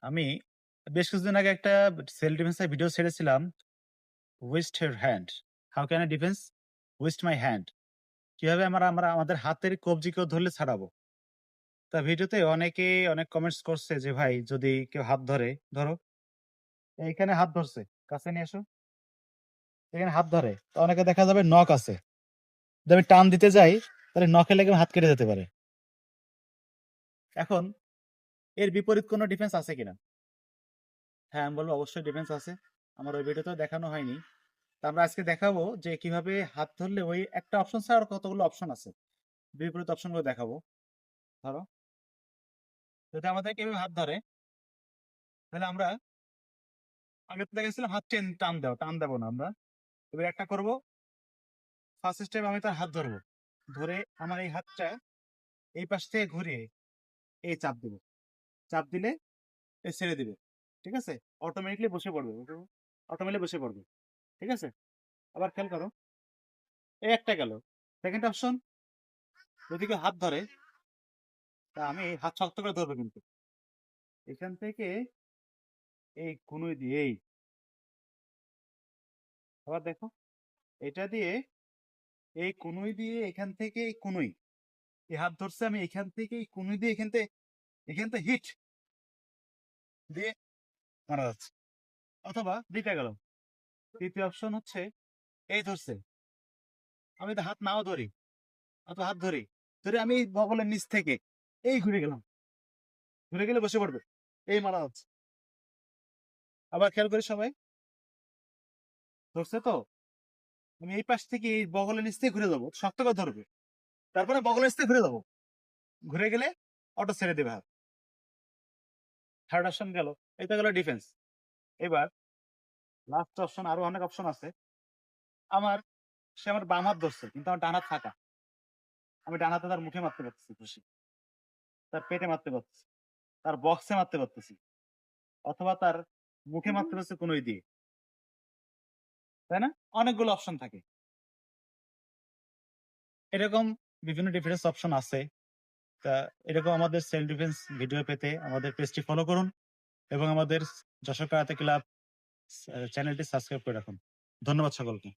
আমি বেশ কিছুদিন আগে একটা সেলফ ডিফেন্স এর video ছেড়েছিলাম। "Waste your hand. How can I defense waste my hand?" কিভাবে আমরা আমরা আমাদের হাতের কবজি কেউ ধরলে ছাড়াবো। তা ভিডিওতে অনেকে অনেক কমেন্টস করছে যে, "ভাই যদি কেউ হাত ধরে, ধরো এইখানে হাত ধরছে, কাছে নিয়ে আসো। এখানে হাত ধরে। তো অনেকে দেখা যাবে নখ আছে। যদি আমি টান দিতে যাই, তাহলে নখে লেগে আমার হাত কেটে যেতে পারে। এখন এর বিপরীত কোনো ডিফেন্স আছে কিনা? হ্যাঁ, আমি বলব অবশ্যই ডিফেন্স আছে। আমার ওই ভিডিওতেও দেখানো হয়নি। তো আমরা আজকে দেখাবো যে কিভাবে হাত ধরলে ওই একটা অপশন ছাড়া আর কতগুলো অপশন আছে। বিপরীত অপশনগুলো দেখাবো। ধরো, যদি আমাদের কেউ হাত ধরে, তাহলে আমরা আগে তো দেখেছিলাম হাত টান দেওয়া, টান দেবো না আমরা। এবার একটা করব, ফার্স্ট স্টেপ আমি তার হাত ধরবো। ধরে আমার এই হাতটা এই পাশ থেকে ঘুরিয়ে এই চাপ দেবো। চাপ দিলে এ ছেড়ে দিবে। ঠিক আছে? অটোমেটিক্যালি বসে পড়বে। অটোমেটিক্যালি বসে পড়বে। ঠিক আছে? আবার খেয়াল করো। এই একটা গেল। সেকেন্ড অপশন, যদি কেউ হাত ধরে, তা আমি হাত শক্ত করে ধরবো কিন্তু। এখান থেকে এই কনুই দিয়ে এই আবার দেখো, এটা দিয়ে এই কনুই দিয়ে এখান থেকে এই কনুই এই হাত ধরছে আমি এখান থেকে এই কনুই দিয়ে এখান থেকে হিট দিয়ে মারা যাচ্ছে। অথবা দুইটা গেল। তৃতীয় অপশন হচ্ছে এই ধরছে, আমি তো হাত নাও ধরি অথবা হাত ধরি, ধরে আমি এই বগলের নিচ থেকে এই ঘুরে গেলাম, ঘুরে গেলে বসে পড়বে, এই মারা যাচ্ছে। আবার খেয়াল করি সবাই, ধরছে তো, আমি এই পাশ থেকে এই বগলের নিচ থেকে ঘুরে যাবো, শক্ত করে ধরবে, তারপরে বগলের নিচ থেকে ঘুরে যাবো, ঘুরে গেলে অটো ছেড়ে দেবে হাত। থার্ড অপশন গেল। এটা গেল ডিফেন্স। এবার লাস্ট অপশন, আরো অনেক অপশন আছে। আমার সে আমার বাম হাত ধরছে কিন্তু আমার ডান হাত ফাঁকা, আমি ডান হাতে তার মুখে মারতে পারতেছি খুশি, তার পেটে মারতে পারতেছি, তার বক্সে মারতে পারতেছি, অথবা তার মুখে মারতে পারতেছি কোনোই দিয়ে। তাই না? অনেকগুলো অপশন থাকে। এরকম বিভিন্ন ডিফেন্স অপশন আছে। তা এরকম আমাদের সেলফ ডিফেন্স ভিডিও পেতে আমাদের পেজটি ফলো করুন এবং আমাদের যশোর কারাতে ক্লাব চ্যানেলটি সাবস্ক্রাইব করে রাখুন। ধন্যবাদ সকলকে।